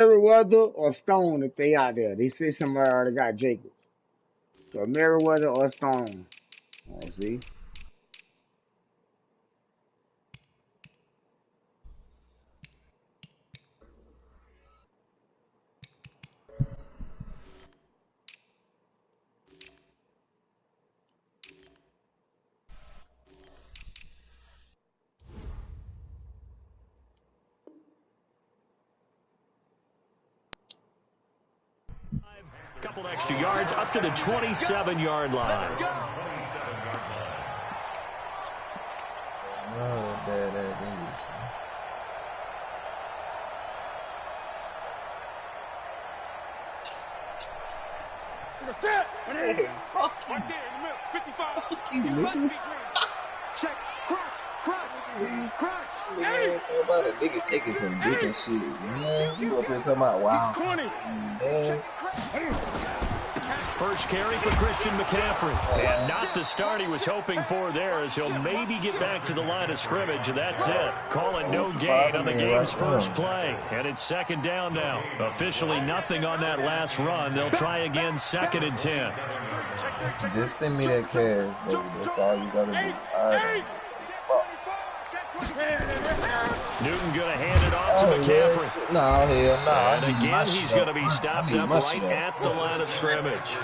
Merriweather or Stone if they out there. They say somebody already got Jacobs. So Merriweather or Stone. I see. 2 extra yards up to the 27-yard line. Oh, bad ass English. Hey, fuck you. Fuck you, nigga. Check, crunch. Nigga, talking about a nigga taking some dick and shit, man. You up here talking about wow. Man. First carry for Christian McCaffrey. And not the start he was hoping for there, as he'll maybe get back to the line of scrimmage, and that's it. Call it no gain on the game's first play. And it's 2nd down now. Officially nothing on that last run. They'll try again 2nd and 10. Just send me that cash, baby. That's all you gotta do. All right. Newton going to hand it off to McCaffrey. No, hell no. And again, he's going to be stopped up right at the line of scrimmage.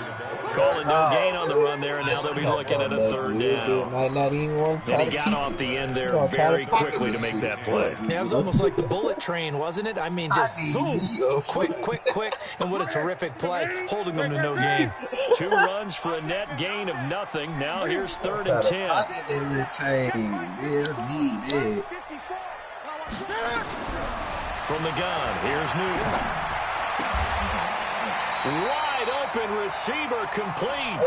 Calling no gain on the run there, and now they'll be looking at a 3rd down. Might not even want to and he got off the end there very quickly to make that play. Yeah, it was almost like the bullet train, wasn't it? I mean, just zoom, quick, and what a terrific play, holding them to no gain. 2 runs for a net gain of nothing. Now here's 3rd and 10. From the gun, here's Newton. Wide open receiver complete.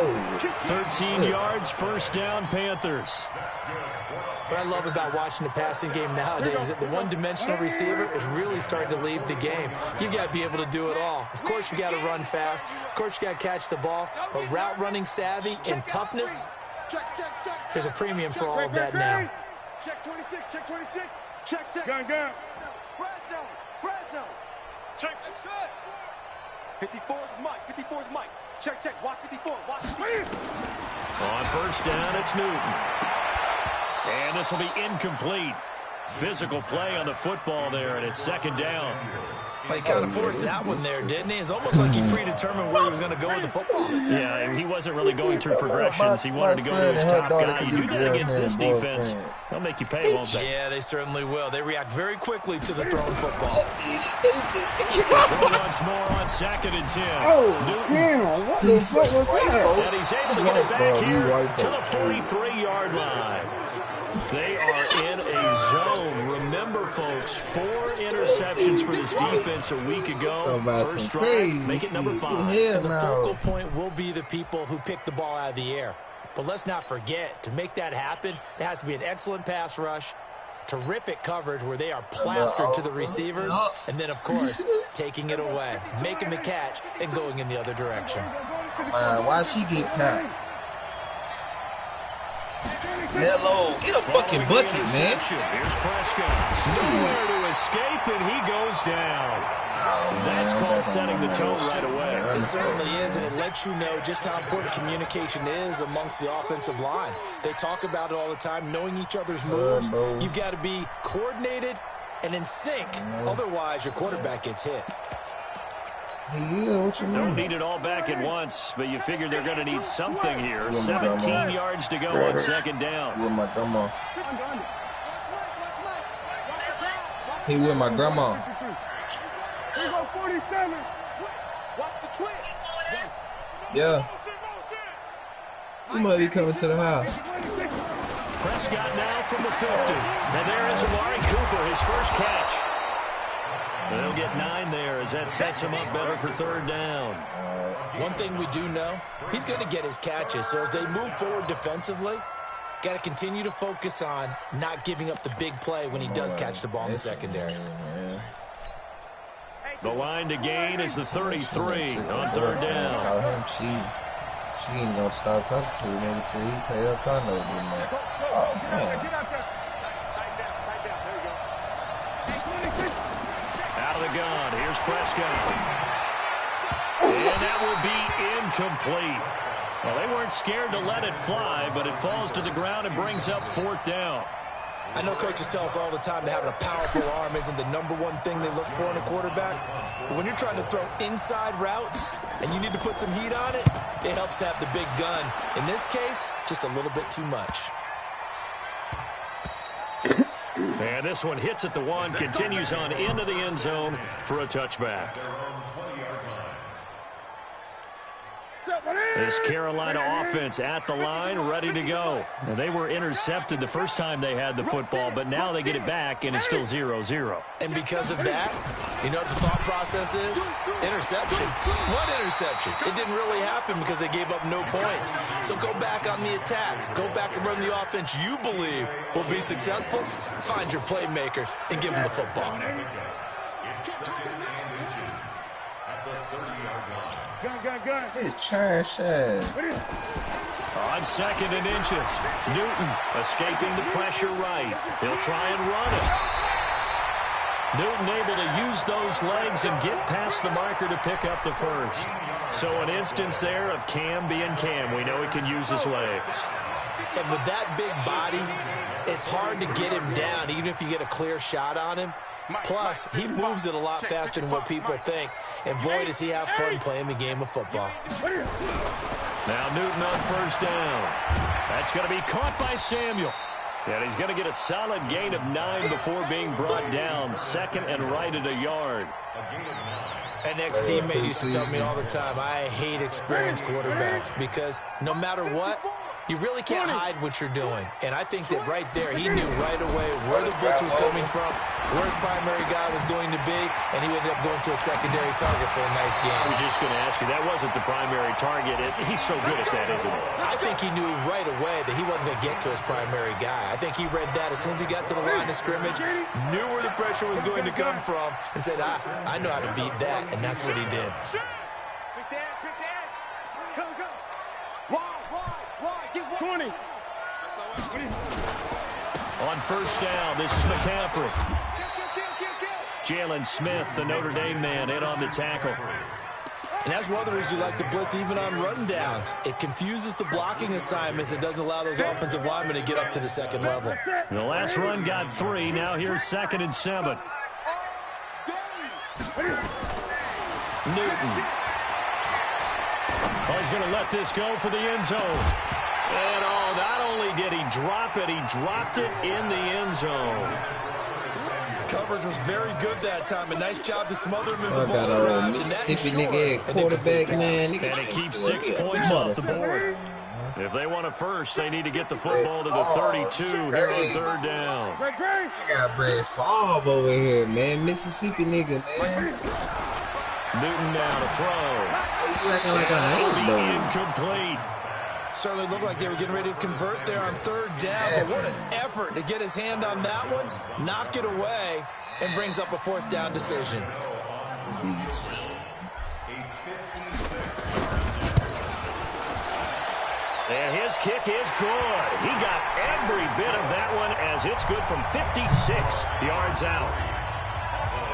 13 yards, 1st down, Panthers. What I love about watching the passing game nowadays is that the one-dimensional receiver is really starting to leave the game. You've got to be able to do it all. Of course, you got to run fast. Of course, you got to catch the ball. But route running savvy and toughness, there's a premium for all of that now. Check 26, check 26. Check. Gun. Fresno. Check. 54's Mike. Check. Watch 54. Watch 54. On 1st down, it's Newton. And this will be incomplete. Physical play on the football there, and it's 2nd down. Well, he kind of forced that one there, didn't he? It's almost like he predetermined where he was going to go with the football. Yeah, he wasn't really going through progressions. He wanted to go to his top guy. You do that against this defense, they'll make you pay, won't they? Yeah, they certainly will. They react very quickly to the thrown football. Throw once more on 2nd and 10. Oh, damn. What the fuck was that? And he's able to get it back here to the 43-yard line. They are in a zone. Remember, folks, 4 interceptions for this defense a week ago. First drive, make it number 5. And the focal point will be the people who pick the ball out of the air. But let's not forget, to make that happen, there has to be an excellent pass rush, terrific coverage where they are plastered to the receivers, and then, of course, taking it away, making the catch, and going in the other direction. Why she get packed? Hello, get a fucking bucket, man. Here's Prescott. Nowhere to escape, and he goes down. That's called setting the tone right away. It certainly is, and it lets you know just how important communication is amongst the offensive line. They talk about it all the time, knowing each other's moves. You've got to be coordinated and in sync. Otherwise, your quarterback gets hit. Yeah, what you mean? Don't need it all back at once, but you figure they're going to need something here. 17 yards to go on 2nd down. With my grandma. He with my grandma. Yeah. He might be coming to the house. Prescott now from the 50. And there is Amari Cooper, his first catch. They'll get 9 there as that sets him up better for 3rd down. One thing we do know, he's going to get his catches. So as they move forward defensively, got to continue to focus on not giving up the big play when he does catch the ball in the secondary. The line to gain is the 33 on 3rd down. She ain't going to stop talking to him until he pay her condo. Oh, man. Out of the gun, here's Prescott. And that will be incomplete. Well, they weren't scared to let it fly, but it falls to the ground and brings up 4th down. I know coaches tell us all the time that having a powerful arm isn't the #1 thing they look for in a quarterback. But when you're trying to throw inside routes and you need to put some heat on it, it helps to have the big gun. In this case, just a little bit too much. And this one hits at the 1, continues on into the end zone for a touchback. This Carolina offense at the line, ready to go. And they were intercepted the first time they had the football, but now they get it back, and it's still 0-0. And because of that, you know what the thought process is? Interception. What interception? It didn't really happen because they gave up no points. So go back on the attack. Go back and run the offense you believe will be successful. Find your playmakers and give them the football. It's trash ass. On 2nd and inches, Newton escaping the pressure right. He'll try and run it. Newton able to use those legs and get past the marker to pick up the first. So an instance there of Cam being Cam. We know he can use his legs. And with that big body, it's hard to get him down, even if you get a clear shot on him. Plus, he moves it a lot faster than what people think. And boy, does he have fun playing the game of football. Now Newton on 1st down. That's going to be caught by Samuel. And he's going to get a solid gain of 9 before being brought down. 2nd and right at a yard. An ex-teammate used to tell me all the time, I hate experienced quarterbacks because no matter what, you really can't hide what you're doing. And I think that right there, he knew right away where the blitz was coming from, where his primary guy was going to be, and he ended up going to a secondary target for a nice game. I was just going to ask you, that wasn't the primary target. He's so good at that, isn't he? I think he knew right away that he wasn't going to get to his primary guy. I think he read that as soon as he got to the line of scrimmage, knew where the pressure was going to come from, and said, I know how to beat that, and that's what he did. Pick the edge. Come. Wide. Get 20. On 1st down, this is McCaffrey. Jalen Smith, the Notre Dame man, in on the tackle. And that's one of the reasons you like to blitz even on run downs. It confuses the blocking assignments. It doesn't allow those offensive linemen to get up to the 2nd level. The last run got 3. Now here's 2nd and 7. Newton. Oh, he's going to let this go for the end zone. And not only did he drop it, he dropped it in the end zone. Coverage was very good that time. A nice job to smother him as the ball got a arrived. Mississippi nigga at quarterback, man. And it keeps 6 points off the board. If they want a first, they need to get the football to the 32 here on 3rd down. I got Brad Favre over here, man. Mississippi nigga, man. Newton now to throw. You acting like I ain't though. Incomplete. Certainly looked like they were getting ready to convert there on 3rd down, but what an effort to get his hand on that one, knock it away, and brings up a 4th down decision. And his kick is good. He got every bit of that one as it's good from 56 yards out.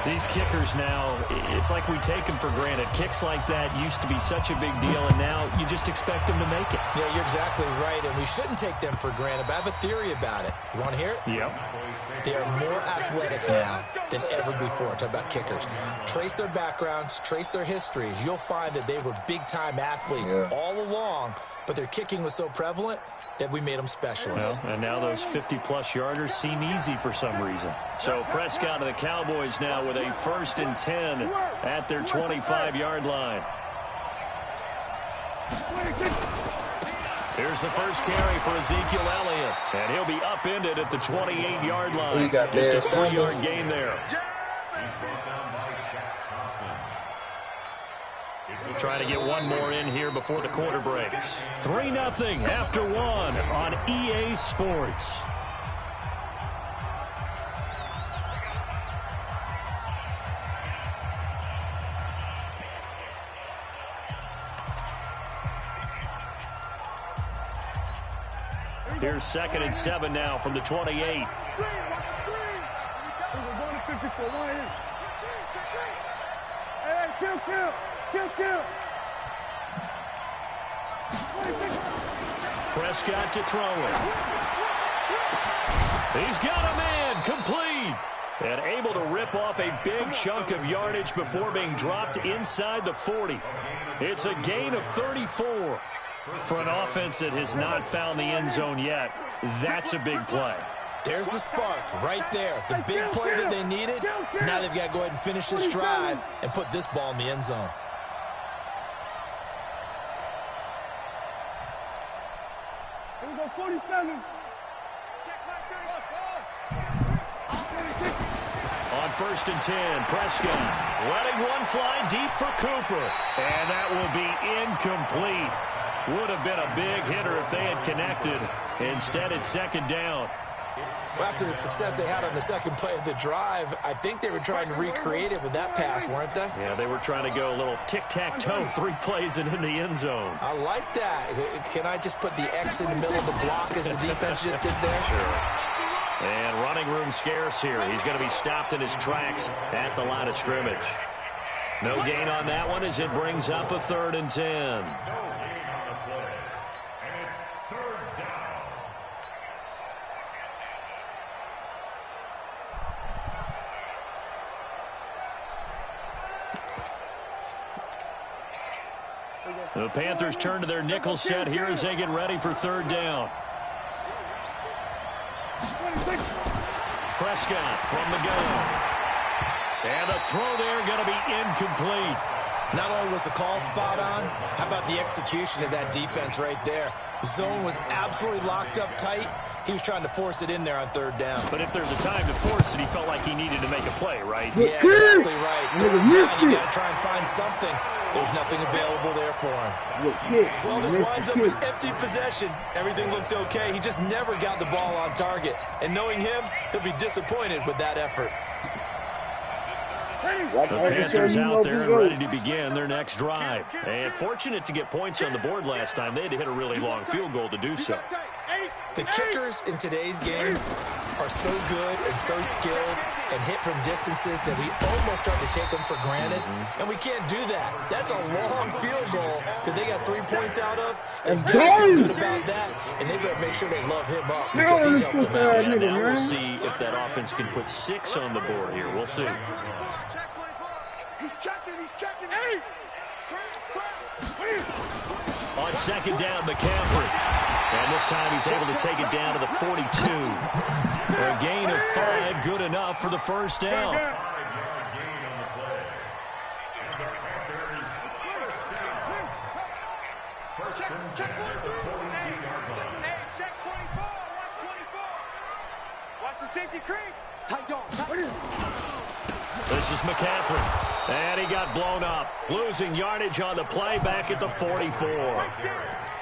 These kickers now, it's like we take them for granted. Kicks like that used to be such a big deal, and now you just expect them to make it. Yeah, you're exactly right, and we shouldn't take them for granted, but I have a theory about it. You want to hear it? Yep. They are more athletic now than ever before. Talk about kickers. Trace their backgrounds, trace their histories. You'll find that they were big-time athletes all along, but their kicking was so prevalent that we made them specialists. Well, and now those 50-plus yarders seem easy for some reason. So Prescott of the Cowboys now with a 1st and 10 at their 25-yard line. Here's the first carry for Ezekiel Elliott, and he'll be upended at the 28-yard line. You got just a 3-yard gain there. Trying to get one more in here before the quarter breaks. 3-0 after 1 on EA Sports. Here's 2nd and 7 now from the 28. Prescott to throw it. He's got a man, complete. And able to rip off a big chunk of yardage before being dropped inside the 40. It's a gain of 34. For an offense that has not found the end zone yet, that's a big play. There's the spark right there. The big play that they needed. Now they've got to go ahead and finish this drive and put this ball in the end zone. Here we go, 47. On 1st and 10, Prescott letting one fly deep for Cooper. And that will be incomplete. Would have been a big hitter if they had connected. Instead, it's 2nd down. Well, after the success they had on the second play of the drive, I think they were trying to recreate it with that pass, weren't they? Yeah, they were trying to go a little tic-tac-toe, 3 plays and in the end zone. I like that. Can I just put the X in the middle of the block as the defense just did there? Sure. And running room scarce here. He's going to be stopped in his tracks at the line of scrimmage. No gain on that one as it brings up a 3rd and 10. The Panthers turn to their nickel set here as they get ready for 3rd down. Prescott from the gun. And the throw there going to be incomplete. Not only was the call spot on, how about the execution of that defense right there? The zone was absolutely locked up tight. He was trying to force it in there on 3rd down. But if there's a time to force it, he felt like he needed to make a play, right? Yeah, exactly right. 3rd down, you got to try and find something. There's nothing available there for him. Well, this winds up an empty possession. Everything looked okay. He just never got the ball on target. And knowing him, he'll be disappointed with that effort. The Panthers out there and ready to begin their next drive. And fortunate to get points on the board last time. They had to hit a really long field goal to do so. The kickers in today's game are so good and so skilled and hit from distances that we almost start to take them for granted. And we can't do that. That's a long field goal that they got 3 points out of. And they're feel good about that. And they better make sure they love him up because he's helped them out. Yeah, now we'll see if that offense can put 6 on the board here. We'll see. He's checking. On 2nd down, McCaffrey. And this time he's able to take it down to the 42. A gain of 5, good enough for the 1st down. Check 24. Hey, check 24. Watch 24. Watch the safety creep. Tight dog. This is McCaffrey. And he got blown up. Losing yardage on the play back at the 44.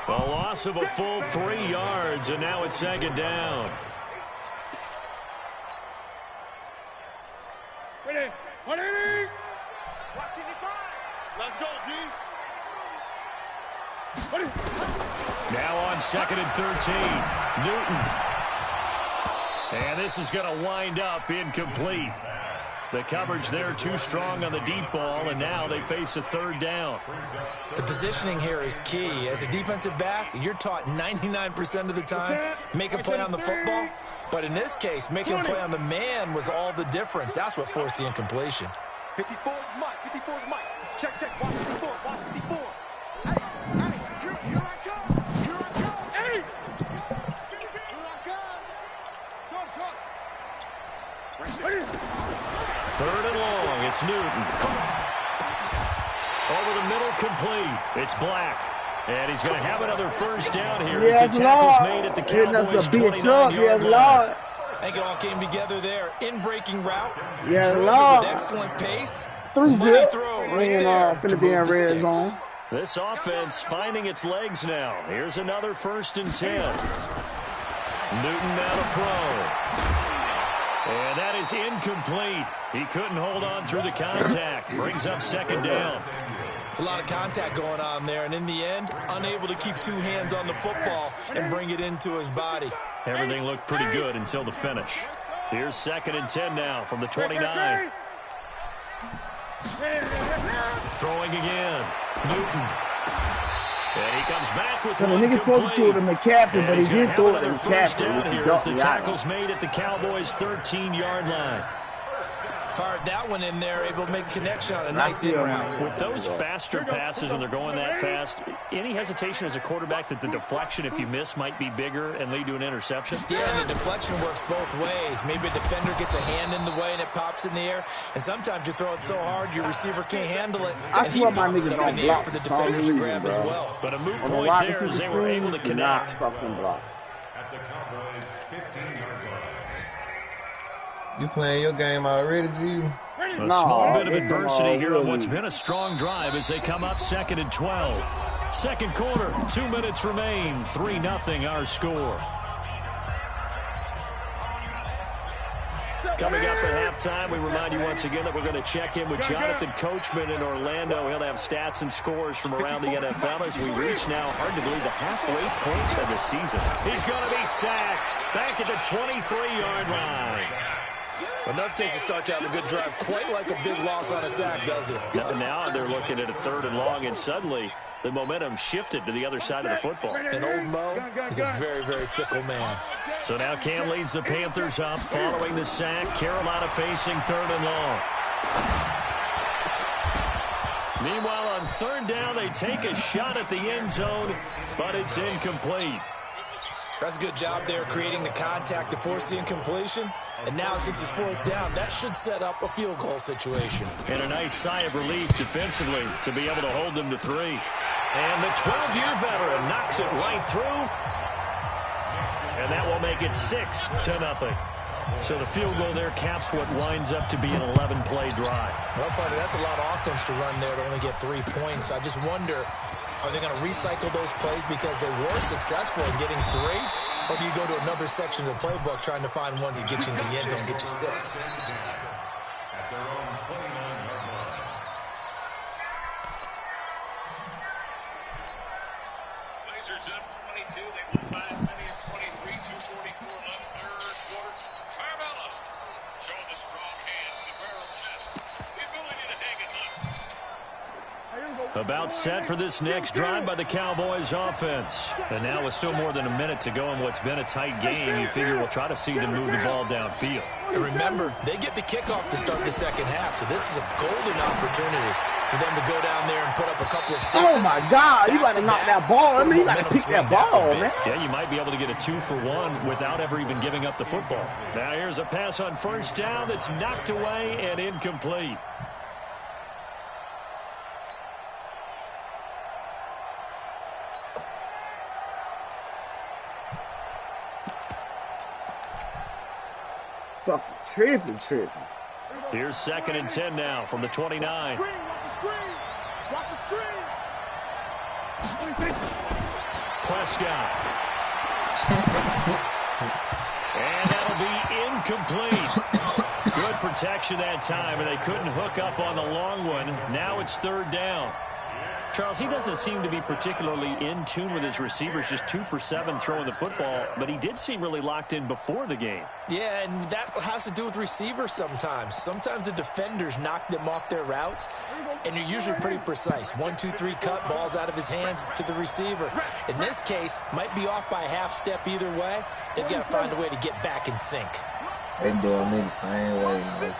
A loss of a full 3 yards, and now it's 2nd down. Ready. Watch 85. Let's go, D. Now on 2nd and 13. Newton. And this is going to wind up incomplete. The coverage there too strong on the deep ball, and now they face a 3rd down. The positioning here is key. As a defensive back, you're taught 99% of the time, make a play on the football. But in this case, making a play on the man was all the difference. That's what forced the incompletion. 54 is Mike. Check. Watch 54. Hey, here I come. Hey! Here I come. Short. 3rd and long, it's Newton. Over the middle, complete. It's Black. And he's going to have another 1st down here as the tackle's made at the Cowboys' 29-yard line. I think it all came together there. In-breaking route. Yeah, drove Lord. it with excellent pace. 3 Money good. throw right there Finna to be in move the red sticks. zone. This offense finding its legs now. Here's another 1st and 10. Newton now to throw. And that is incomplete. He couldn't hold on through the contact. Brings up 2nd down. It's a lot of contact going on there, and in the end, unable to keep 2 hands on the football and bring it into his body. Everything looked pretty good until the finish. Here's 2nd and 10 now from the 29. throwing again. Newton. And he comes back with So the one nigga supposed to throw it to complete. McCaffrey, And but he he's gonna didn't throw it to have another first McCaffrey. down here as the tackle's made at the Cowboys' 13-yard line. Fired that one in there, able to make a connection on a nice in route. With those faster passes and they're going that fast, any hesitation as a quarterback that the deflection, if you miss, might be bigger and lead to an interception? Yeah, and the deflection works both ways. Maybe a defender gets a hand in the way and it pops in the air. And sometimes you throw it so hard your receiver can't handle it. I And he swear my pops niggas it up don't in the air block for the for some defenders to reason, grab as bro. well. But a moot On the point wide there as they were receiver able to screen, do not connect. fucking block. You playing your game already, G? A small bit of adversity here on what's been a strong drive as they come up 2nd and 12. Second quarter, 2 minutes remain, 3-0 our score. Coming up at halftime, we remind you once again that we're going to check in with Jonathan Coachman in Orlando. He'll have stats and scores from around the NFL as we reach now, hard to believe, the halfway point of the season. He's going to be sacked back at the 23-yard line. Enough takes to start to have a good drive. Quite like a big loss on a sack, does it? Now they're looking at a 3rd and long, and suddenly the momentum shifted to the other side of the football. And old Mo is a very, very fickle man. So now Cam leads the Panthers up following the sack. Carolina facing 3rd and long. Meanwhile, on 3rd down, they take a shot at the end zone, but it's incomplete. That's a good job there, creating the contact to force the incompletion. And now, since it's 4th down, that should set up a field goal situation. And a nice sigh of relief defensively to be able to hold them to 3. And the 12-year veteran knocks it right through. And that will make it 6-0. So the field goal there caps what winds up to be an 11-play drive. Well, buddy, that's a lot of offense to run there to only get 3 points. I just wonder, are they going to recycle those plays because they were successful in getting 3? Or do you go to another section of the playbook trying to find ones that get you into the end zone and get you 6? About set for this next drive by the Cowboys offense. And now with still more than a minute to go in what's been a tight game, you figure we'll try to see them move the ball downfield. And remember, they get the kickoff to start the second half, so this is a golden opportunity for them to go down there and put up a couple of 6s. Oh my God, you got to knock that ball. I mean, you got to pick that ball, man. Yeah, you might be able to get a 2-for-1 without ever even giving up the football. Now here's a pass on 1st down that's knocked away and incomplete. Fucking tripping. Here's 2nd and 10 now from the 29. Watch the screen. Prescott. And that'll be incomplete. Good protection that time, and they couldn't hook up on the long one. Now it's 3rd down. Charles, he doesn't seem to be particularly in tune with his receivers, just 2 for 7 throwing the football, but he did seem really locked in before the game. Yeah, and that has to do with receivers sometimes. Sometimes the defenders knock them off their routes, and you're usually pretty precise. 1, 2, 3 cut, balls out of his hands to the receiver. In this case, might be off by a half step either way. They've got to find a way to get back in sync. They doing me the same way, man.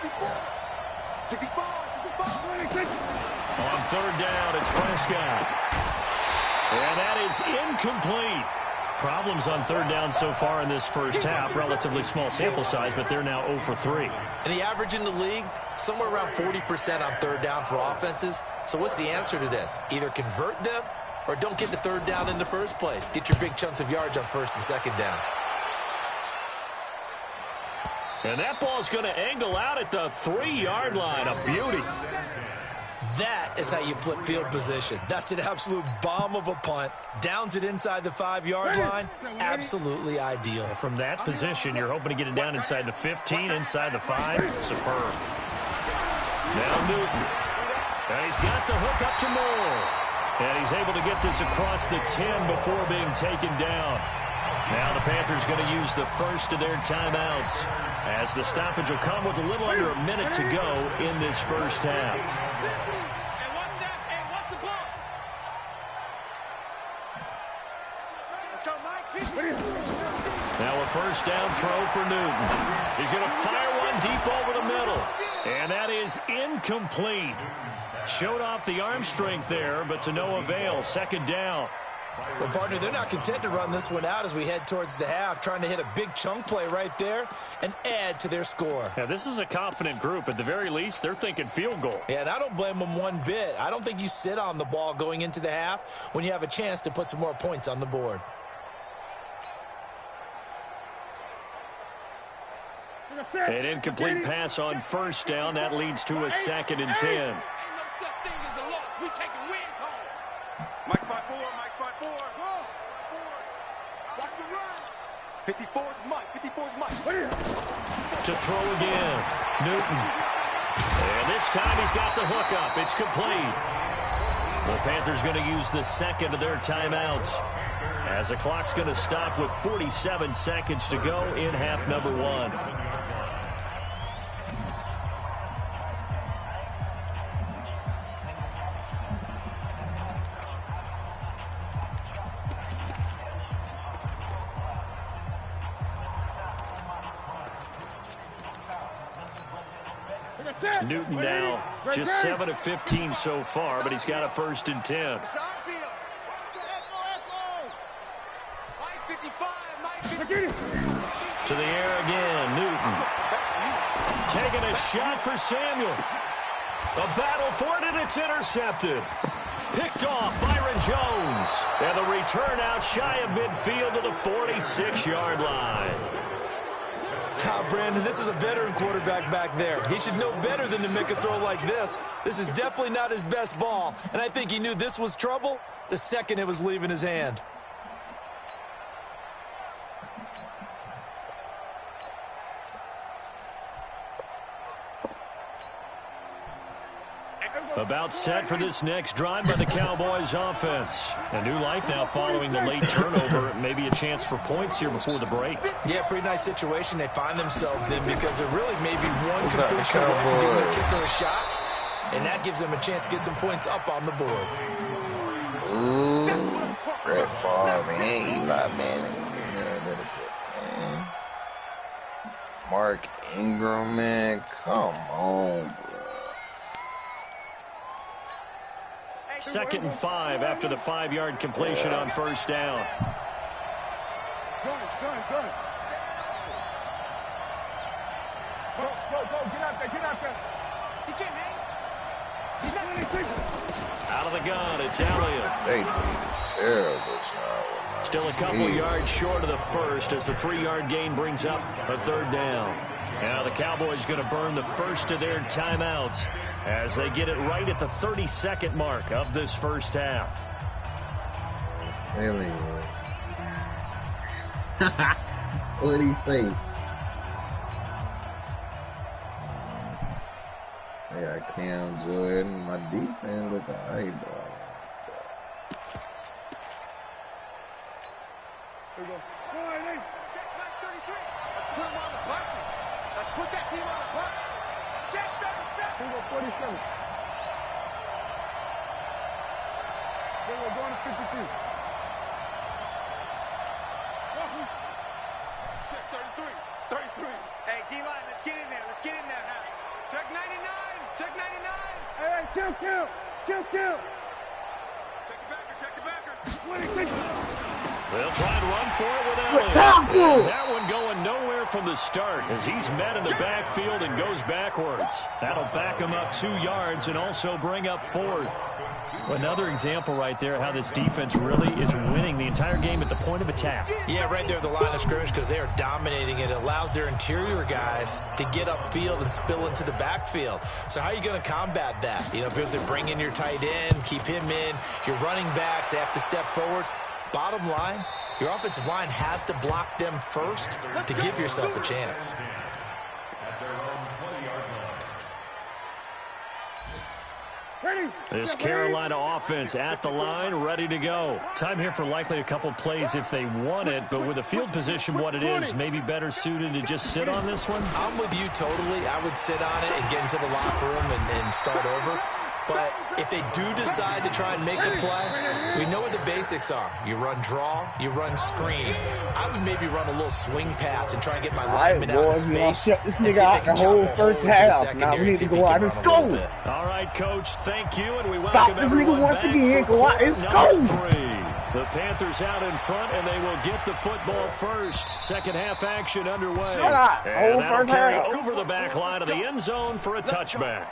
On 3rd down, it's Prescott. And that is incomplete. Problems on 3rd down so far in this first half. Relatively small sample size, but they're now 0 for 3. And the average in the league, somewhere around 40% on 3rd down for offenses. So what's the answer to this? Either convert them or don't get the 3rd down in the first place. Get your big chunks of yards on 1st and 2nd down. And that ball's going to angle out at the 3-yard line. A beauty. That is how you flip field position. That's an absolute bomb of a punt. Downs it inside the 5-yard line. Absolutely ideal. From that position, you're hoping to get it down inside the 15, inside the 5. Superb. Now Newton. And he's got the hook up to Moore. And he's able to get this across the 10 before being taken down. Now the Panthers going to use the first of their timeouts, as the stoppage will come with a little under a minute to go in this first half. Now a first down throw for Newton. He's going to fire one deep over the middle. And that is incomplete. Showed off the arm strength there, but to no avail. Second down. Well, partner, they're not content to run this one out as we head towards the half, trying to hit a big chunk play right there and add to their score. Yeah, this is a confident group. At the very least, they're thinking field goal. Yeah, and I don't blame them one bit. I don't think you sit on the ball going into the half when you have a chance to put some more points on the board. An incomplete pass on first down. That leads to a 2nd and 10. We taking wins home. Mike 5-4, Mike 5-4. Watch the run. 54's Mike, 54's Mike. To throw again, Newton. And this time he's got the hook up. It's complete. The Panthers going to use the second of their timeouts, as the clock's going to stop with 47 seconds to go in half number 1. Newton now just 7 of 15 so far, but he's got a 1st and 10. To the air again, Newton. Taking a shot for Samuel. A battle for it, and it's intercepted. Picked off Byron Jones. And the return out shy of midfield to the 46-yard line. Brandon, this is a veteran quarterback back there. He should know better than to make a throw like this. This is definitely not his best ball, and I think he knew this was trouble the second it was leaving his hand. About set for this next drive by the Cowboys offense. A new life now following the late turnover. Maybe a chance for points here before the break. Yeah, pretty nice situation they find themselves in, because they're really maybe one completion away from giving the kicker a shot, and that gives them a chance to get some points up on the board. Ooh, Brett Favre and Eli Manning. Man. Mark Ingram, man, come on, bro. 2nd and 5 after the 5-yard completion on first down. Go, get out there. He can't hang. Out of the gun, it's Elliott. They did a terrible job. Still a couple yards short of the first as the 3-yard gain brings up a 3rd down. Now the Cowboys going to burn the first of their timeouts as they get it right at the 32nd mark of this first half. I'm telling you. What did he say? I got Cam Jordan. My defense look alright, bro. Here we go. Check back 33. Let's put him on the buses. Let's put that team on the bus. Check 37. Here we go, 47. Here we go, going to 53. Check 33. 33. Hey, D-line, let's get in there. Let's get in there now. Check 99. Check 99. Hey, kill. Check the backer. 26. They'll try and run for it with Elliott. And that one going nowhere from the start as he's met in the backfield and goes backwards. That'll back him up 2 yards and also bring up 4th. Another example right there how this defense really is winning the entire game at the point of attack. Yeah, right there at the line of scrimmage, because they are dominating it. It allows their interior guys to get upfield and spill into the backfield. So how are you going to combat that? You know, because they bring in your tight end, keep him in, your running backs, they have to step forward. Bottom line, your offensive line has to block them first to give yourself a chance. This Carolina offense at the line, ready to go. Time here for likely a couple plays if they want it, but with the field position what it is, maybe better suited to just sit on this one? I'm with you totally. I would sit on it and get into the locker room and start over. But if they do decide to try and make a play, we know what the basics are. You run draw, you run screen. I would maybe run a little swing pass and try and get my lineman out of space. Shut this nigga out the whole first half. Now we need to go out and score. All right, Coach, thank you, and we Stop welcome this everyone nigga once back again. for Go out and quarter score. number 3. The Panthers out in front, and they will get the football first. Second half action underway. And that'll carry over the back line of the end zone for a touchback.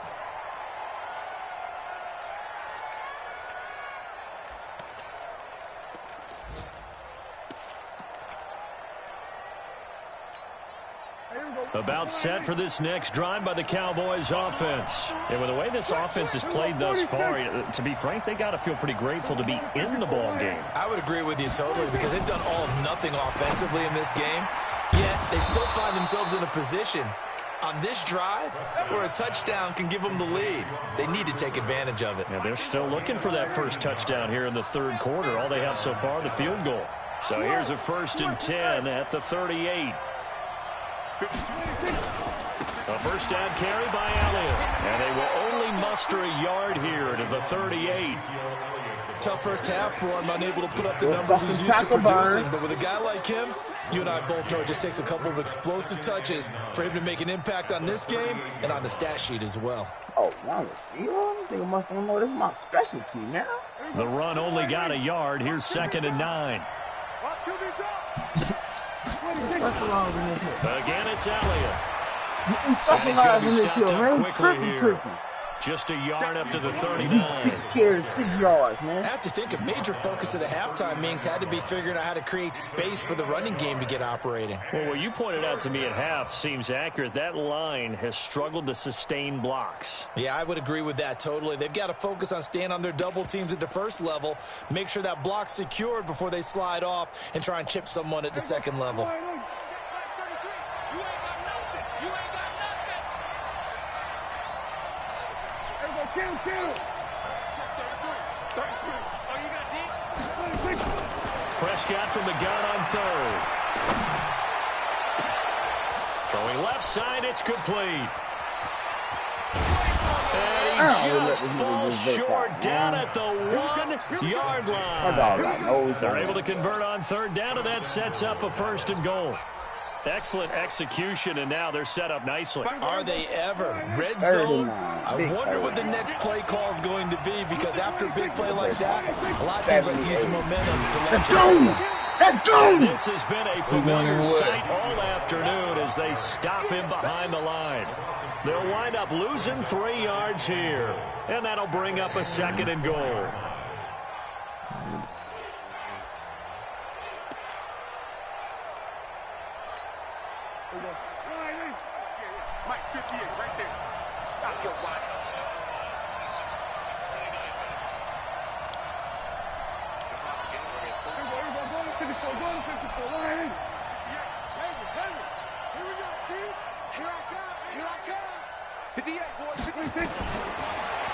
About set for this next drive by the Cowboys offense. And with the way this offense has played thus far, to be frank, they got to feel pretty grateful to be in the ball game. I would agree with you totally because they've done all of nothing offensively in this game, yet they still find themselves in a position on this drive where a touchdown can give them the lead. They need to take advantage of it. And they're still looking for that first touchdown here in the third quarter. All they have so far, the field goal. So here's a 1st and 10 at the 38. A first down carry by Elliott. And they will only muster a yard here to the 38. Tough first half for him, unable to put up the numbers he's used to producing. But with a guy like him, you and I both know it just takes a couple of explosive touches for him to make an impact on this game and on the stat sheet as well. Oh, wow, I think I must have known this is my specialty now. The run only got a yard. Here's 2nd and 9. Again, it's Elliott. And he's going to be stopped up quickly here. Just a yard up to the 39. 6 carries, 6 yards, man. I have to think a major focus of the halftime meetings had to be figuring out how to create space for the running game to get operating. Well, what you pointed out to me at half seems accurate. That line has struggled to sustain blocks. Yeah, I would agree with that totally. They've got to focus on staying on their double teams at the first level, make sure that block's secured before they slide off and try and chip someone at the second level. Prescott from the gun on 3rd. Throwing left side, it's complete. And he just falls short down at the 1-yard line. They're able to convert on 3rd down, and that sets up a 1st and goal. Excellent execution, and now they're set up nicely. Are they ever? Red zone? I wonder what the next play call is going to be, because after a big play like that, a lot of teams like to use some momentum to launch it. This has been a familiar sight all afternoon as they stop him behind the line. They'll wind up losing 3 yards here, and that'll bring up a 2nd and goal. Mike 58 right there. Stop your watch.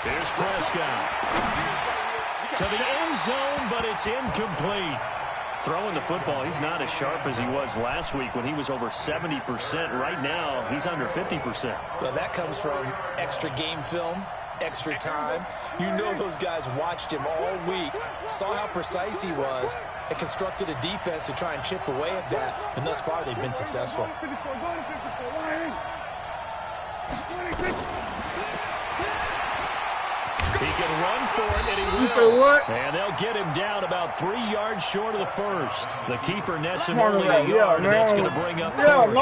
Here's Prescott. To the end zone, but it's incomplete. Throwing the football, he's not as sharp as he was last week when he was over 70%. Right now, he's under 50%. Well, that comes from extra game film, extra time. You know those guys watched him all week, saw how precise he was, and constructed a defense to try and chip away at that. And thus far, they've been successful. He can run for it, and he will. And they'll get him down about 3 yards short of the 1st. The keeper nets him only a yard, and that's going to bring up 4th.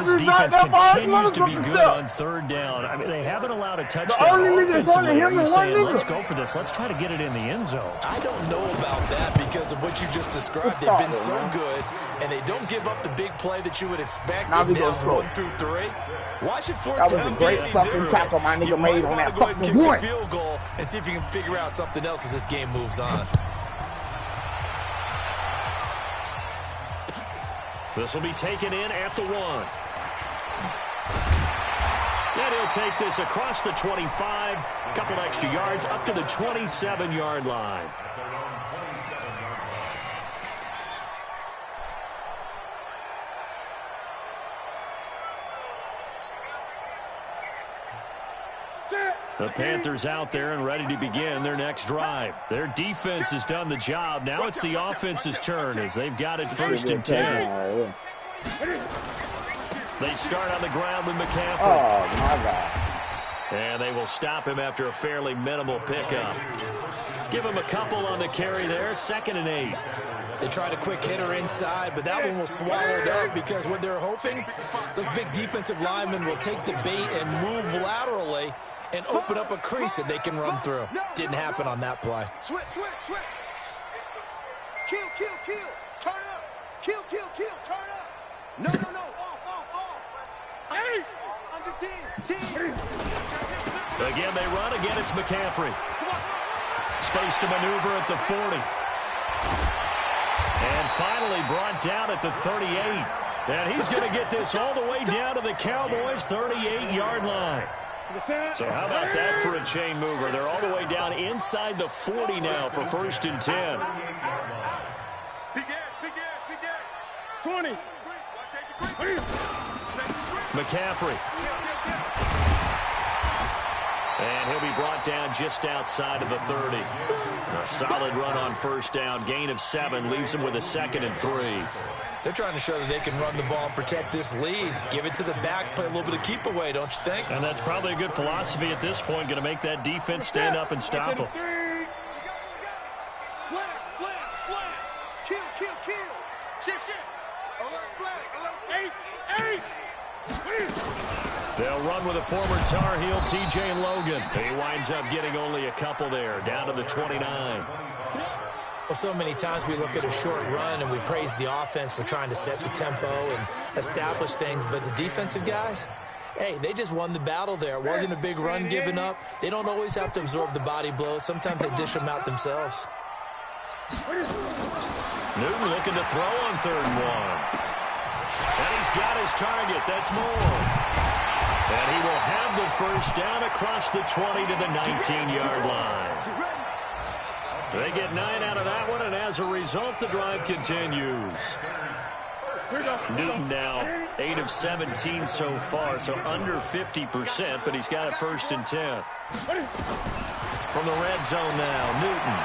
This defense continues to be good on 3rd down. I mean, they haven't allowed a touchdown offensively. Are you saying, let's go for this, let's try to get it in the end zone? I don't know about that because of what you just described. They've been so good, and they don't give up the big play that you would expect in downs 1 through 3. Watch it 4th down. That was a great fucking tackle my nigga made on that fucking one. Field goal and see if you can figure out something else as this game moves on. This will be taken in at the 1. And he'll take this across the 25, couple extra yards up to the 27-yard line. The Panthers out there and ready to begin their next drive. Their defense has done the job. Now it's the offense's turn as they've got it 1st and 10. They start on the ground with McCaffrey. Oh, my God. And they will stop him after a fairly minimal pickup. Give him a couple on the carry there, 2nd and 8. They tried a quick hitter inside, but that one was swallowed up because what they're hoping, those big defensive linemen will take the bait and move laterally and open up a crease that they can run through. Didn't happen on that play. Switch. Kill. Turn up. Kill. Turn up. No. Off. Hey! Under 10. Again, they run. Again, it's McCaffrey. Space to maneuver at the 40. And finally brought down at the 38. And he's going to get this all the way down to the Cowboys' 38-yard line. So how about that for a chain mover? They're all the way down inside the 40 now for 1st and 10. Big 20. McCaffrey. And he'll be brought down just outside of the 30. A solid run on 1st down. Gain of 7 leaves him with a 2nd and 3. They're trying to show that they can run the ball and protect this lead. Give it to the backs, play a little bit of keep away, don't you think? And that's probably a good philosophy at this point. Going to make that defense stand up and stop them. Slam. Kill. Shit. Alert flag. 8. They'll run with a former Tar Heel, T.J. Logan. He winds up getting only a couple there, down to the 29. Well, so many times we look at a short run and we praise the offense for trying to set the tempo and establish things, but the defensive guys, hey, they just won the battle there. It wasn't a big run given up. They don't always have to absorb the body blows. Sometimes they dish them out themselves. Newton looking to throw on 3rd and 1. And he's got his target. That's Moore. And he will have the 1st down across the 20 to the 19-yard line. They get 9 out of that one, and as a result, the drive continues. Newton now 8 of 17 so far, so under 50%, but he's got a 1st and 10. From the red zone now, Newton.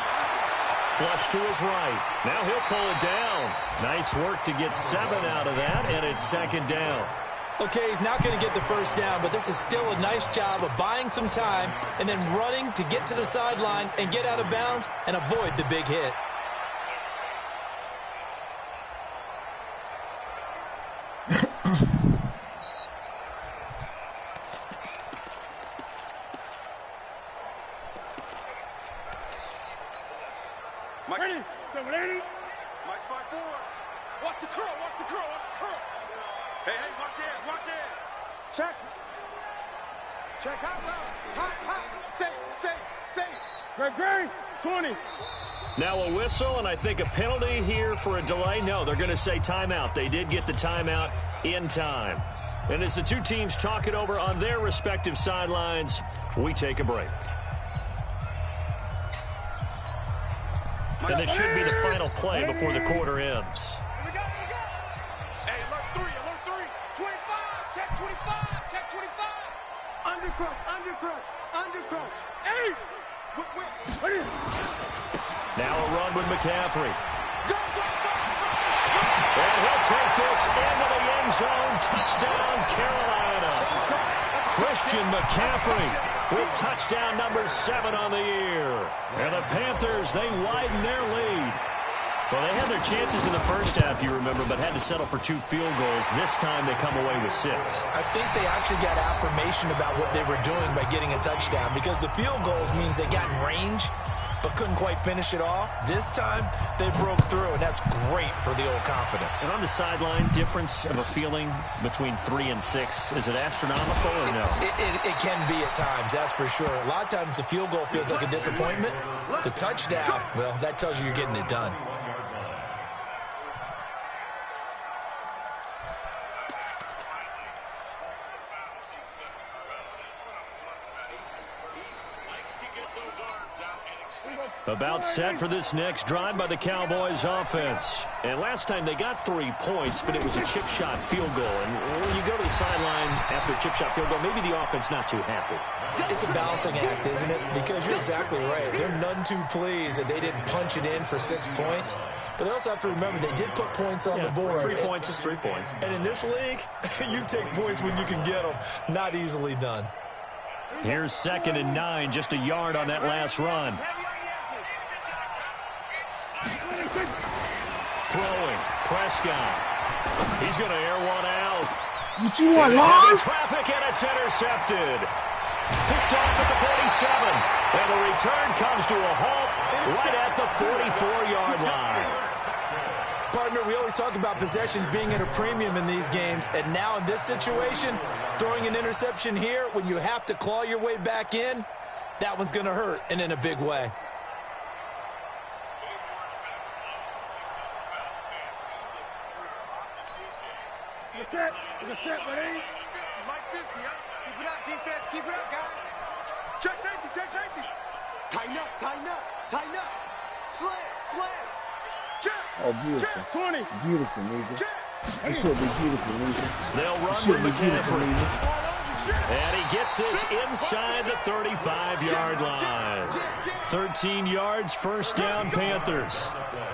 Flush to his right. Now he'll pull it down. Nice work to get 7 out of that, and it's 2nd down. Okay, he's not going to get the 1st down, but this is still a nice job of buying some time and then running to get to the sideline and get out of bounds and avoid the big hit. Ready? 780. Mike 5-4. Watch the curl. Hey, watch it. Check. Hot. Safe. Great. 20. Now a whistle, and I think a penalty here for a delay. No, they're going to say timeout. They did get the timeout in time. And as the two teams talk it over on their respective sidelines, we take a break. And this should be the final play before the quarter ends. Hey, alert 3. 25. Check 25. Undercrush. 8. Now a run with McCaffrey. And he'll take this into the end zone. Touchdown, Carolina. Christian McCaffrey with touchdown number 7 on the year. And the Panthers, they widen their lead. Well, they had their chances in the first half, you remember, but had to settle for 2 field goals. This time they come away with 6. I think they actually got affirmation about what they were doing by getting a touchdown because the field goals means they got in range but couldn't quite finish it off. This time they broke through, and that's great for the old confidence. And on the sideline, difference of a feeling between 3 and 6, is it astronomical or no? It can be at times, that's for sure. A lot of times the field goal feels like a disappointment. The touchdown, well, that tells you you're getting it done. About set for this next drive by the Cowboys offense. And last time they got 3 points, but it was a chip shot field goal. And when you go to the sideline after a chip shot field goal, maybe the offense not too happy. It's a balancing act, isn't it? Because you're exactly right. They're none too pleased that they didn't punch it in for 6 points. But they also have to remember they did put points on the board. 3 points is 3 points. And in this league, you take points when you can get them. Not easily done. Here's 2nd and 9, just a yard on that last run. Throwing, Prescott. He's going to air one out. What you want, long? Traffic, and it's intercepted. Picked off at the 47. And the return comes to a halt right at the 44-yard line. Partner, we always talk about possessions being at a premium in these games. And now in this situation, throwing an interception here when you have to claw your way back in, that one's going to hurt, and in a big way. Keep it up, defense. Keep it up, guys. Check safety, check safety. Tighten up, tighten up, tighten up. Slam. Check. Oh, beautiful. 20. Beautiful, nigga. That should be beautiful, nigga. They'll run with McCaffrey. And he gets this inside the 35-yard line. 13 yards, first down, Panthers.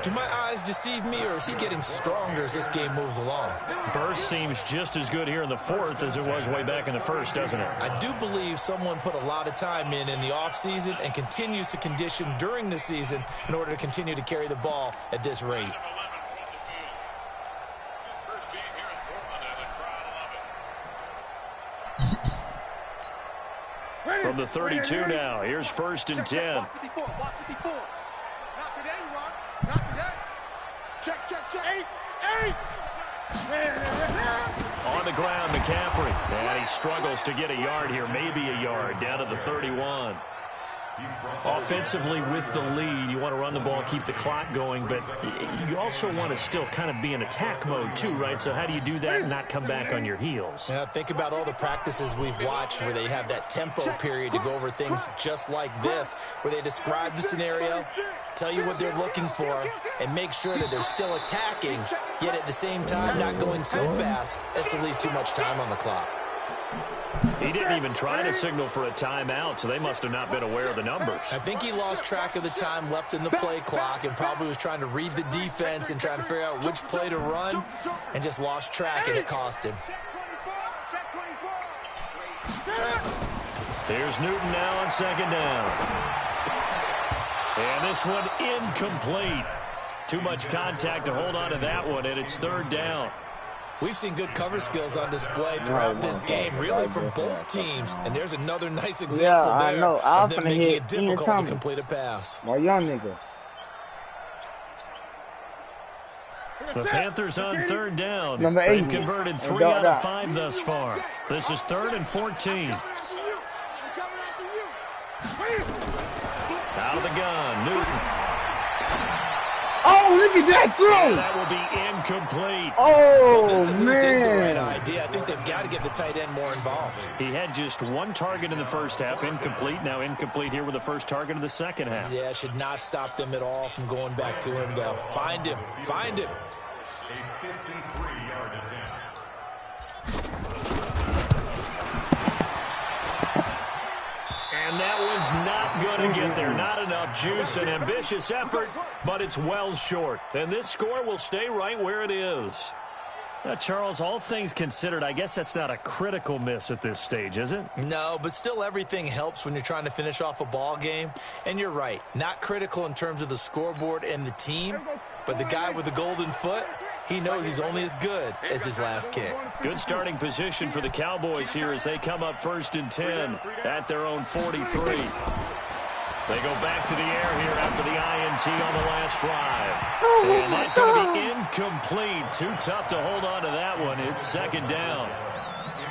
Do my eyes deceive me, or is he getting stronger as this game moves along? Burst seems just as good here in the 4th as it was way back in the 1st, doesn't it? I do believe someone put a lot of time in the offseason and continues to condition during the season in order to continue to carry the ball at this rate. From the 32 now, here's 1st and 10. Watch 54, watch 54. Not today, you are. Not today. Check. 8. On the ground, McCaffrey. And he struggles to get a yard here, maybe a yard, down to the 31. Offensively with the lead, you want to run the ball, keep the clock going, but you also want to still kind of be in attack mode too, right? So how do you do that and not come back on your heels? Yeah, think about all the practices we've watched where they have that tempo period to go over things just like this, where they describe the scenario, tell you what they're looking for, and make sure that they're still attacking, yet at the same time not going so fast as to leave too much time on the clock. He didn't even try to signal for a timeout, so they must have not been aware of the numbers. I think he lost track of the time left in the play clock and probably was trying to read the defense and trying to figure out which play to run and just lost track, and it cost him. Here's Newton now on 2nd down. And this one incomplete. Too much contact to hold on to that one, and it's 3rd down. We've seen good cover skills on display throughout this game, really from both teams. And there's another nice example there of them making it difficult to complete a pass. My young nigga. The Panthers on 3rd down. Number 8. They've converted 3 out of 5 thus far. This is 3rd and 14. Out of the gun, Newton. Oh, look at that throw! And that will be incomplete. Oh, well, this at least man. is the right idea. I think they've got to get the tight end more involved. He had just 1 target in the first half, incomplete. Now incomplete here with the first target of the second half. Yeah, should not stop them at all from going back to him, though. Find him. Find him. A 53-yard attempt. And that one's not going to get there. Not enough juice, an ambitious effort, but it's well short. And this score will stay right where it is. Now, Charles, all things considered, I guess that's not a critical miss at this stage, is it? No, but still everything helps when you're trying to finish off a ball game. And you're right, not critical in terms of the scoreboard and the team, but the guy with the golden foot, he knows he's only as good as his last kick. Good starting position for the Cowboys here as they come up 1st and 10 at their own 43. They go back to the air here after the INT on the last drive. And that's going to be incomplete. Too tough to hold on to that one. It's 2nd down.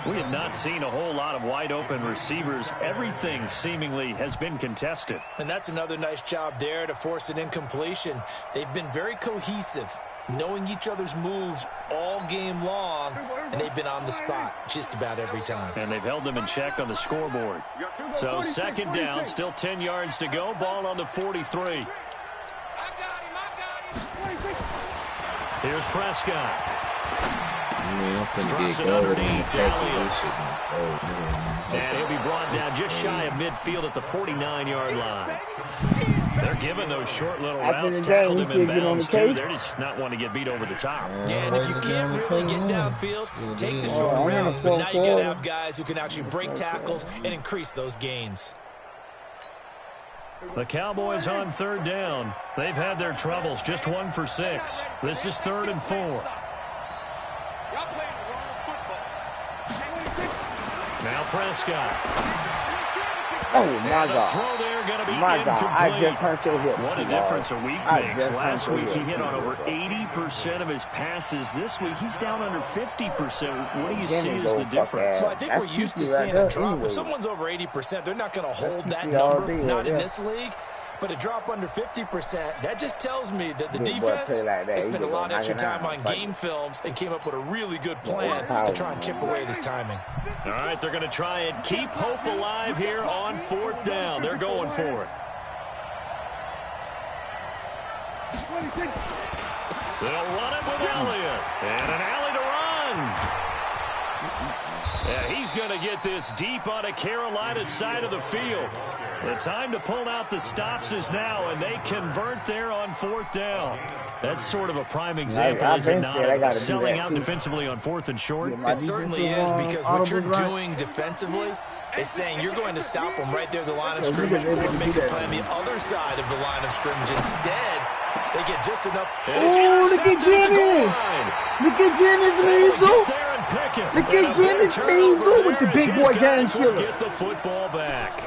We have not seen a whole lot of wide-open receivers. Everything seemingly has been contested. And that's another nice job there to force an incompletion. They've been very cohesive. knowing each other's moves all game long, and they've been on the spot just about every time. And they've held them in check on the scoreboard. So second down, still 10 yards to go. Ball on the 43. Here's Prescott. Man, I'm finna Drops get it gold underneath and tackle Elliott. this shit. And he'll be brought down just shy of midfield at the 49-yard line. They're giving those short little routes, tackled him in bounds, too. They're just not wanting to get beat over the top. Yeah, and if you can't really get downfield, take the short routes. But now you got to have guys who can actually break tackles and increase those gains. The Cowboys on third down. They've had their troubles, just 1 for 6. This is 3rd and 4. Now Prescott. Oh, my God. Throw there going to be My God, I incomplete. just hurt your hip. What a difference a week I makes. just Last hurt your week he hip. hit on over 80% of his passes. This week he's down under 50%. What do you see as the difference? Well, I think we're used to seeing a drop. If someone's over 80%, they're not going to hold that number, not in this league. But a drop under 50%, that just tells me that the defense has spent a lot of extra time on game films and came up with a really good plan to try and chip away at his timing. All right, they're going to try and keep hope alive here on 4th down. They're going for it. They'll run it with Elliott. And an alley to run. Yeah, he's going to get this deep on a Carolina side of the field. The time to pull out the stops is now, and they convert there on 4th down. That's sort of a prime example, is it not, of selling out defensively on 4th and short? It certainly is, because what you're doing defensively is saying you're going to stop them right there at the line of scrimmage or make a play on the other side of the line of scrimmage. Instead, they get just enough. Oh, look at Jimmy! Look at Jimmy's laser! Look at Jimmy's laser with the big boy game killer. Get the football back.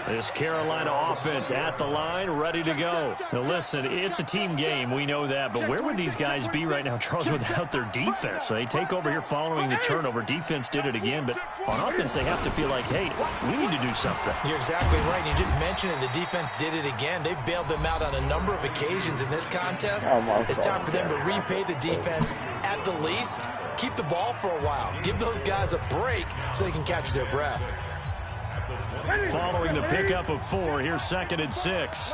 This Carolina offense at the line, ready to go. Now listen, it's a team game, we know that, but where would these guys be right now, Charles, without their defense? So they take over here following the turnover. Defense did it again, but on offense they have to feel like, hey, we need to do something. You're exactly right. You just mentioned it. The defense did it again. They bailed them out on a number of occasions in this contest. It's time for them to repay the defense at the least. Keep the ball for a while. Give those guys a break so they can catch their breath. Following the pickup of 4, here's 2nd and 6.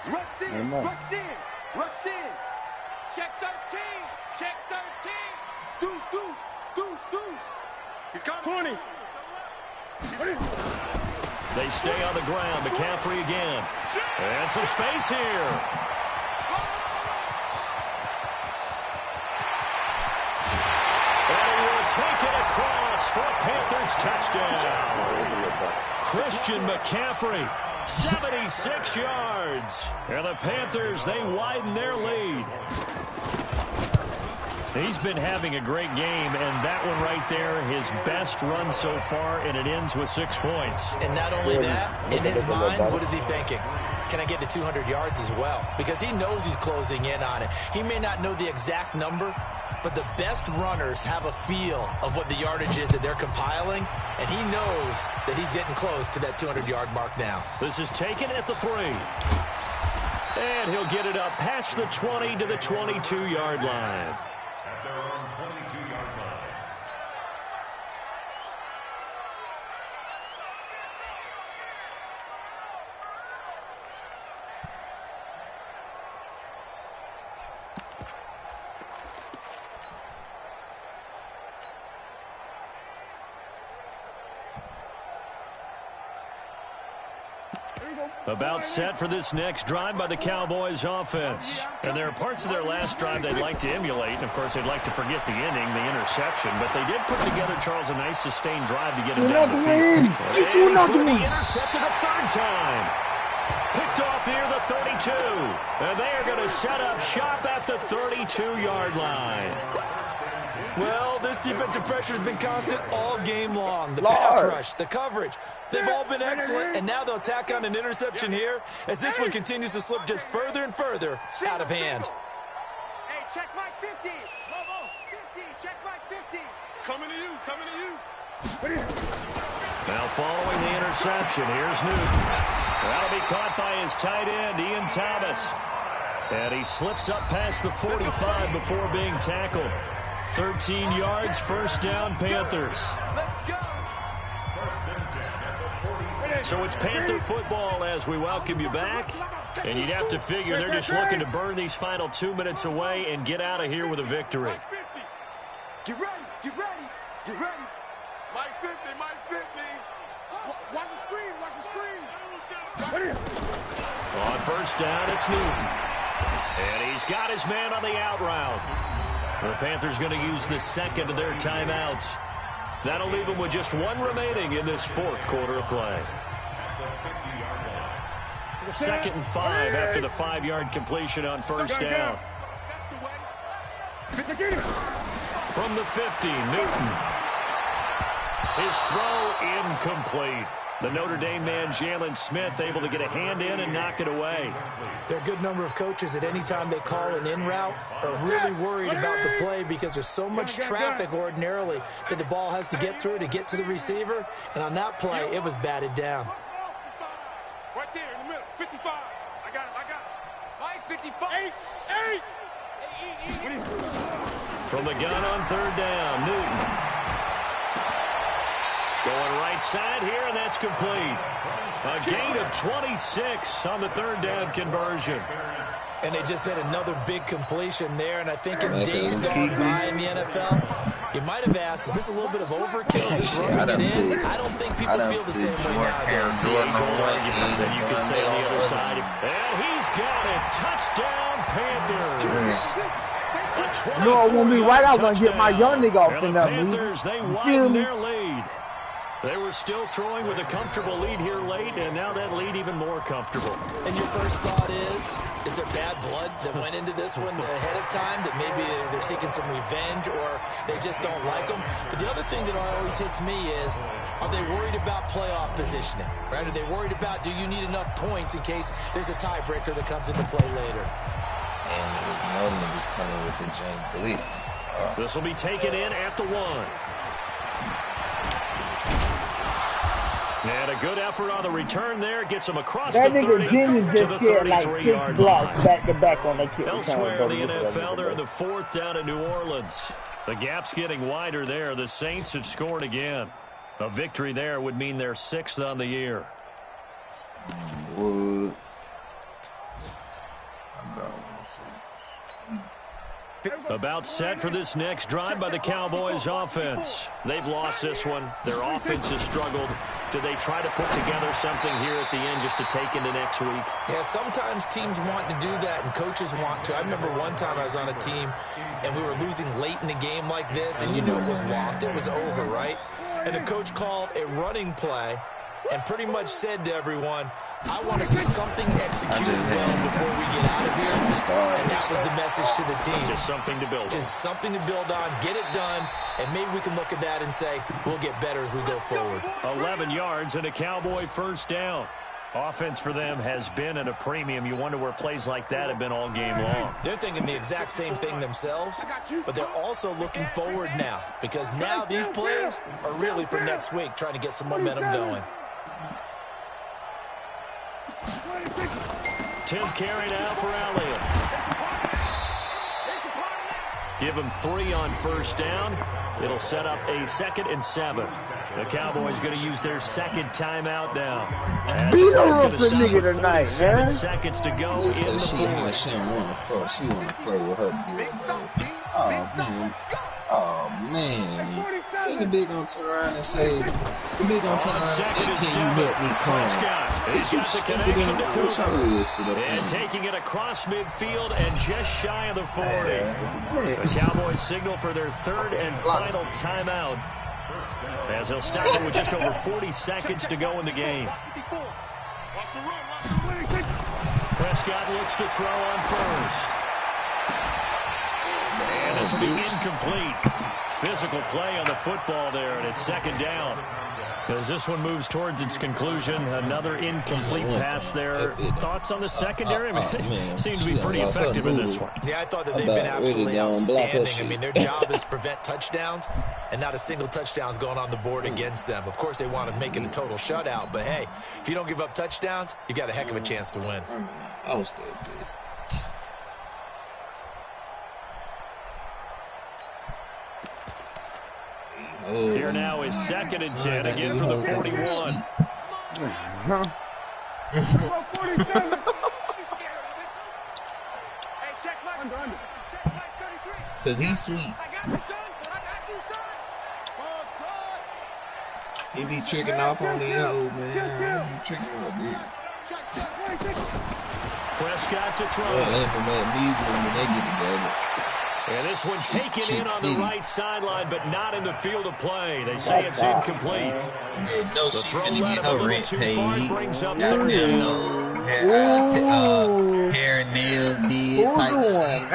Rush in, rush in, rush in. Check 13, check 13. Deuce, deuce, deuce, deuce. He's coming. 20. They stay on the ground. McCaffrey again. And some space here. Take it across for a Panthers touchdown. Christian McCaffrey, 76 yards. And the Panthers, they widen their lead. He's been having a great game, and that one right there, his best run so far, and it ends with 6 points. And not only that, in his mind, what is he thinking? Can I get to 200 yards as well? Because he knows he's closing in on it. He may not know the exact number, but the best runners have a feel of what the yardage is that they're compiling, and he knows that he's getting close to that 200-yard mark now. This is taken at the 3. And he'll get it up past the 20 to the 22-yard line. At their own 22-yard line. About set for this next drive by the Cowboys offense. And there are parts of their last drive they'd like to emulate. And, of course, they'd like to forget the inning, the interception. But they did put together, Charles, a nice sustained drive to get him down the field. And he's going to be intercepted a 3rd time. Picked off near the 32. And they are going to set up shop at the 32-yard line. Well, this defensive pressure has been constant all game long. The pass rush, the coverage, they've all been excellent, and now they'll tack on an interception here as this one continues to slip just further and further out of hand. Hey, check Mike 50. Lobo, 50, check Mike 50. Coming to you, coming to you. Now following the interception, here's Newton. That'll be caught by his tight end, Ian Thomas. And he slips up past the 45 before being tackled. 13 yards, first down, Panthers. So it's Panther football as we welcome you back. And you'd have to figure they're just looking to burn these final 2 minutes away and get out of here with a victory. Get ready, get ready, get ready. Mike 50, Mike 50. Watch the screen, watch the screen. On first down, it's Newton. And he's got his man on the out route. The Panthers going to use the second of their timeouts. That'll leave them with just one remaining in this fourth quarter of play. 2nd and 5 after the 5-yard completion on first down. From the 50, Newton. His throw incomplete. The Notre Dame man, Jalen Smith, able to get a hand in and knock it away. There are a good number of coaches that any time they call an in route are really worried about the play because there's so much traffic ordinarily that the ball has to get through to get to the receiver. And on that play, it was batted down. Right there in the middle, 55. I got it. Mike 55. 8. From the gun on third down, Newton. Going right side here, and that's complete. A gain of 26 on the third down conversion. And they just had another big completion there, and I think in days gone by in the NFL, you might have asked, is this a little bit of overkill? Is this rubbing it in? I don't think people feel the same way nowadays. Then you can say on the other side, and he's got it. Touchdown, Panthers. No, it won't be right out when I get my young nigga off in the there. Panthers, they widen their lead. They were still throwing with a comfortable lead here late, and now that lead even more comfortable. And your first thought is there bad blood that went into this one ahead of time, that maybe they're seeking some revenge or they just don't like them? But the other thing that always hits me is, are they worried about playoff positioning? Right? Are they worried about, do you need enough points in case there's a tiebreaker that comes into play later? And there's no niggas coming with the jank blitz. This will be taken in at the 1. And a good effort on the return there. Gets him across the 30 to the 33-yard line. Back to back on that kick. Elsewhere in the NFL, they're in the 4th down in New Orleans. The gap's getting wider there. The Saints have scored again. A victory there would mean they're 6th on the year. About set for this next drive by the Cowboys offense. They've lost this one. Their offense has struggled. Do they try to put together something here at the end just to take into next week? Yeah, sometimes teams want to do that and coaches want to. I remember one time I was on a team and we were losing late in the game like this, and you knew it was lost. It was over, right? And the coach called a running play and pretty much said to everyone, I want to see something executed well before we get out of here. And that was the message to the team. Just something to build on. Just something to build on, get it done, and maybe we can look at that and say, we'll get better as we go forward. 11 yards and a Cowboy first down. Offense for them has been at a premium. You wonder where plays like that have been all game long. They're thinking the exact same thing themselves, but they're also looking forward now, because now these plays are really for next week, trying to get some momentum going. 10th carry now for Elliott. Give him 3 on first down. It'll set up a 2nd and 7. The Cowboys going to use their second timeout now. Beat up the nigga tonight, 7 seconds to go in the fourth. She don't want to fuck. She want to play with her baby. Oh man. The big gonna turn around and say, can you help me come? He's got the connection to Cooper. And taking it across midfield and just shy of the 40. The Cowboys signal for their 3rd and final timeout, as he'll stop it with just over 40 seconds to go in the game. Prescott looks to throw on first. And this will be incomplete. Physical play on the football there, and it's 2nd down. As this one moves towards its conclusion, another incomplete pass there. Thoughts on the secondary? Man, seem to be pretty effective in this one. Yeah, I thought that they've been absolutely outstanding. I mean, their job is to prevent touchdowns, and not a single touchdown's going on the board against them. Of course, they want to make it a total shutout, but hey, if you don't give up touchdowns, you've got a heck of a chance to win. I was still good. Here now is 2nd and 10, again from the 41. Because he's sweet. He be tricking off on the old man. He tricking off, dude. Prescott to throw. When they get together. And this one taken in on the right sideline, but not in the field of play. They say it's incomplete. Yeah, no, she finna get her rent paid. Brings up Got them nose, hair and nails did type shit.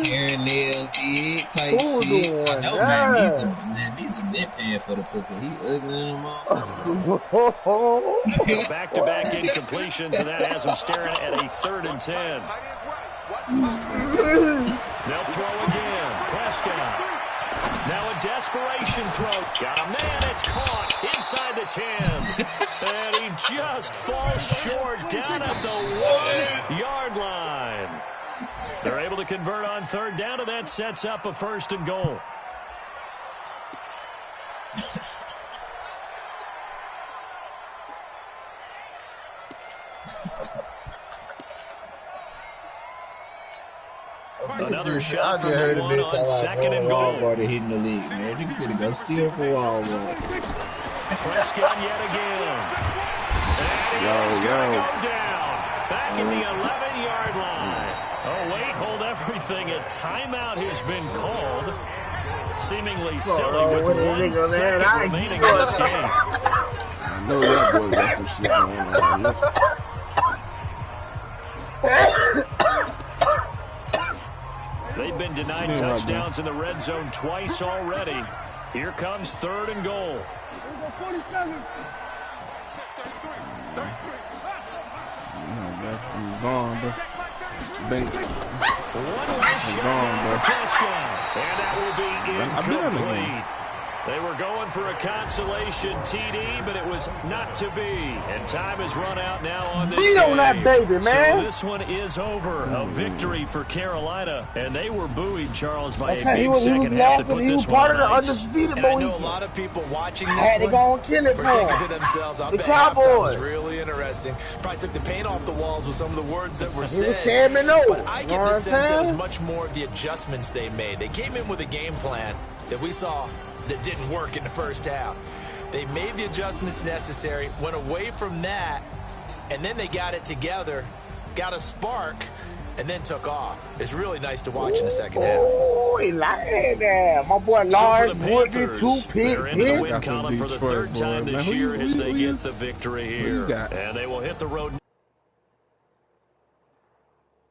Hair and nails did type shit. I know, man, these are been paying for the pussy. He ugly in the motherfucker, too. Back-to-back incompletions, and that has him staring at a 3rd and 10. They'll throw again. Prescott. Now a desperation throw. Got a man. It's caught inside the 10. And he just falls short down at the 1-yard line. They're able to convert on 3rd down, and that sets up a 1st and goal. Another shot from the one on 2nd and goal. Walmart hitting the league, man. You could go steal for Walmart. Prescott yet again. And he's going to go down. Back at the 11-yard line. Oh, wait, hold everything. A timeout has been called. Seemingly silly with 1 second remaining in this game. I know that boy got some shit going on. They've been denied touchdowns in the red zone twice already. Here comes 3rd and goal. Gone, bro. One last shot for Prescott, and that will be incomplete. They were going for a consolation TD, but it was not to be. And time has run out now on this game. on that baby, man. So this one is over. A victory for Carolina. And they were buoyed, Charles, by a big second half to put this one on ice. And I know a lot of people watching this had to go and kill it were for thinking him. to themselves, I The bet halftime was Cowboys. really interesting. Probably took the paint off the walls with some of the words that were He was said. scared me, no. But I You get know the what I'm sense it was saying? much more of the adjustments they made. They came in with a game plan that we saw that didn't work in the first half. They made the adjustments necessary, went away from that, and then they got it together, got a spark, and then took off. It's really nice to watch in the second half. Oh, he like that. My boy Lawrence Woodley, 2 they're in the picks. win column for the 3rd time this year as they get the victory here. And they will hit the road.